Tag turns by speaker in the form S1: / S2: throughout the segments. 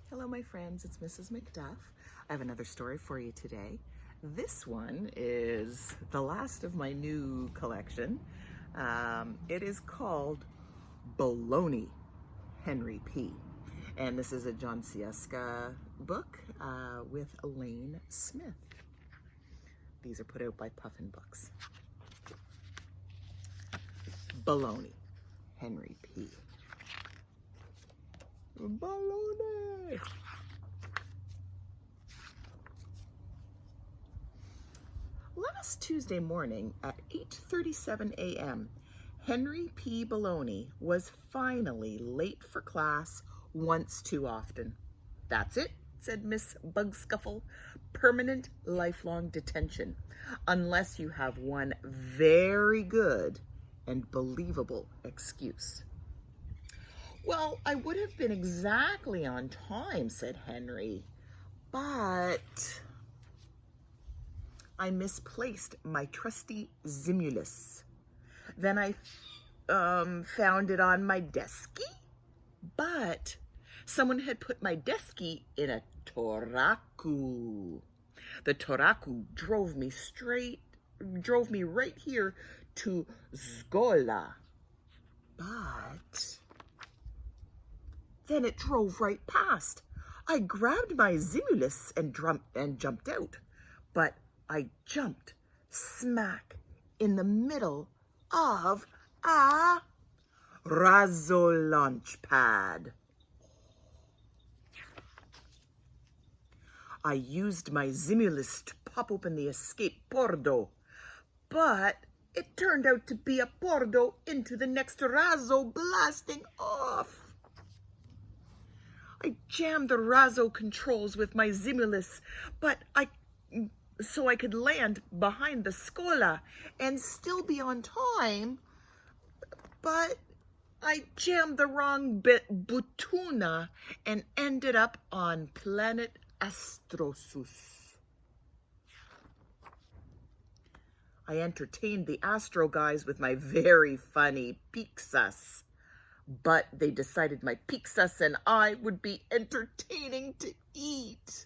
S1: Hello, my friends. It's Mrs. McDuff. I have another story for you today. This one is the last of my new collection. It is called Baloney, Henry P. And this is a John Scieszka book with Elaine Smith. These are put out by Puffin Books. Baloney, Henry P. Baloney! Last Tuesday morning at 8:37 a.m., Henry P. Baloney was finally late for class once too often. That's it, said Miss Bugscuffle. Permanent lifelong detention, unless you have one very good and believable excuse. Well, I would have been exactly on time, said Henry, but I misplaced my trusty Zimulus. Then I found it on my desky, but someone had put my desky in a toraku. The toraku drove me right here to Skola. But then it drove right past. I grabbed my Zimulus and jumped out, but I jumped smack in the middle of a Razzo launch pad. I used my Zimulus to pop open the escape pordo, but it turned out to be a pordo into the next Razzo blasting off. I jammed the Razzo controls with my Zimulus, so I could land behind the Skola and still be on time, but I jammed the wrong butuna and ended up on planet Astrosus. I entertained the Astro guys with my very funny Pixas, but they decided my Pixas and I would be entertaining to eat.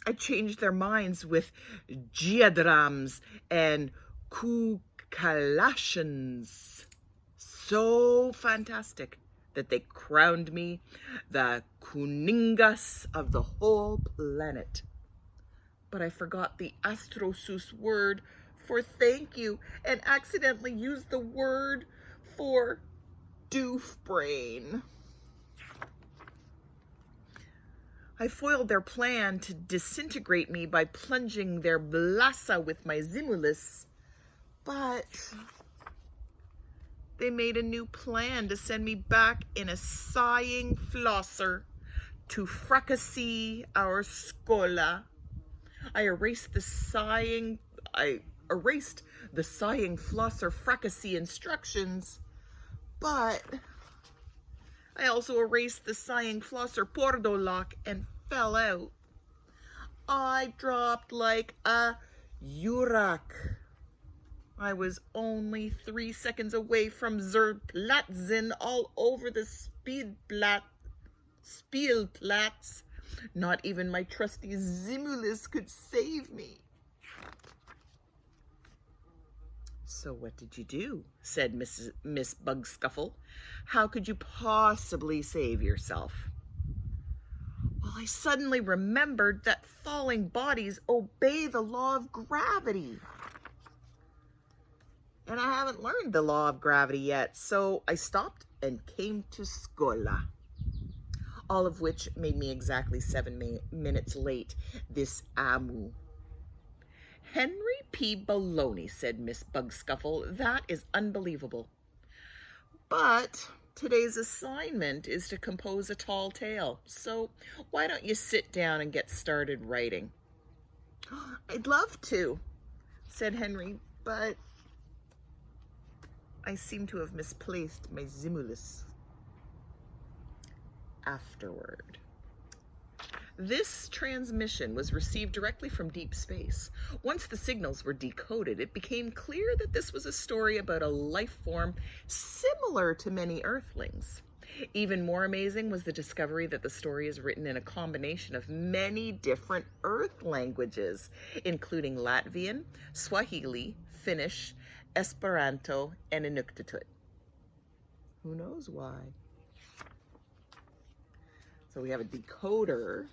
S1: I changed their minds with Giadrams and Kukalashans. So fantastic that they crowned me the Kuningas of the whole planet. But I forgot the Astrosus word for thank you and accidentally used the word for doof brain. I foiled their plan to disintegrate me by plunging their blassa with my Zimulus, but they made a new plan to send me back in a sighing flosser to fricassee our Skola. I erased the sighing flosser fricassee instructions, but I also erased the sighing flosser pordo lock and fell out. I dropped like a Yurak. I was only 3 seconds away from Zerplatzen all over the Spielplatz. Not even my trusty Zimulus could save me. So what did you do? Said Miss Bugscuffle. How could you possibly save yourself? Well, I suddenly remembered that falling bodies obey the law of gravity. And I haven't learned the law of gravity yet, so I stopped and came to Skola. All of which made me exactly 7 minutes late this amu. Henry P. Baloney, said Miss Bugscuffle. That is unbelievable. But today's assignment is to compose a tall tale, so why don't you sit down and get started writing? I'd love to, said Henry, but I seem to have misplaced my Zimulus. Afterward. This transmission was received directly from deep space. Once the signals were decoded, it became clear that this was a story about a life form similar to many Earthlings. Even more amazing was the discovery that the story is written in a combination of many different Earth languages, including Latvian, Swahili, Finnish, Esperanto, and Inuktitut. Who knows why? So we have a decoder,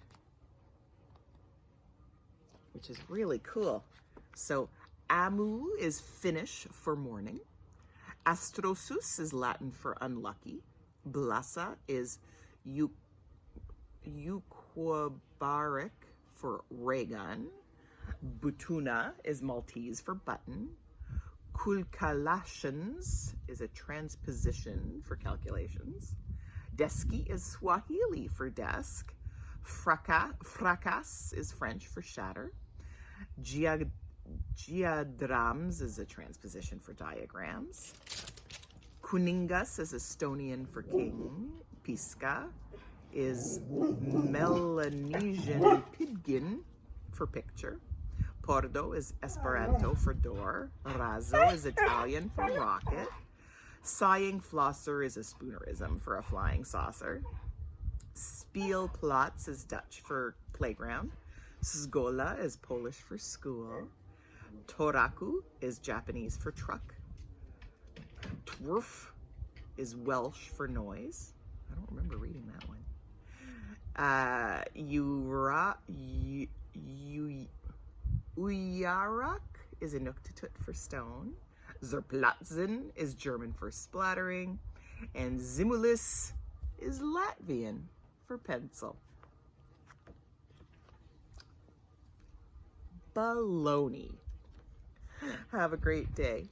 S1: which is really cool. So Amu is Finnish for morning. Astrosus is Latin for unlucky. Blasa is Euquabarik for ray gun. Butuna is Maltese for button. Kulkalashans is a transposition for calculations. Deski is Swahili for desk. Fracas is French for shatter. Diadrams is a transposition for diagrams. Kuningas is Estonian for king. Piska is Melanesian pidgin for picture. Pordo is Esperanto for door. Razzo is Italian for rocket. Sighing flosser is a spoonerism for a flying saucer. Spielplatz is Dutch for playground. Szkola is Polish for school. Toraku is Japanese for truck. Twerf is Welsh for noise. I don't remember reading that one. Uyarak is Inuktitut for stone. Zerplatzen is German for splattering. And Zimulis is Latvian for pencil. Baloney. Have a great day.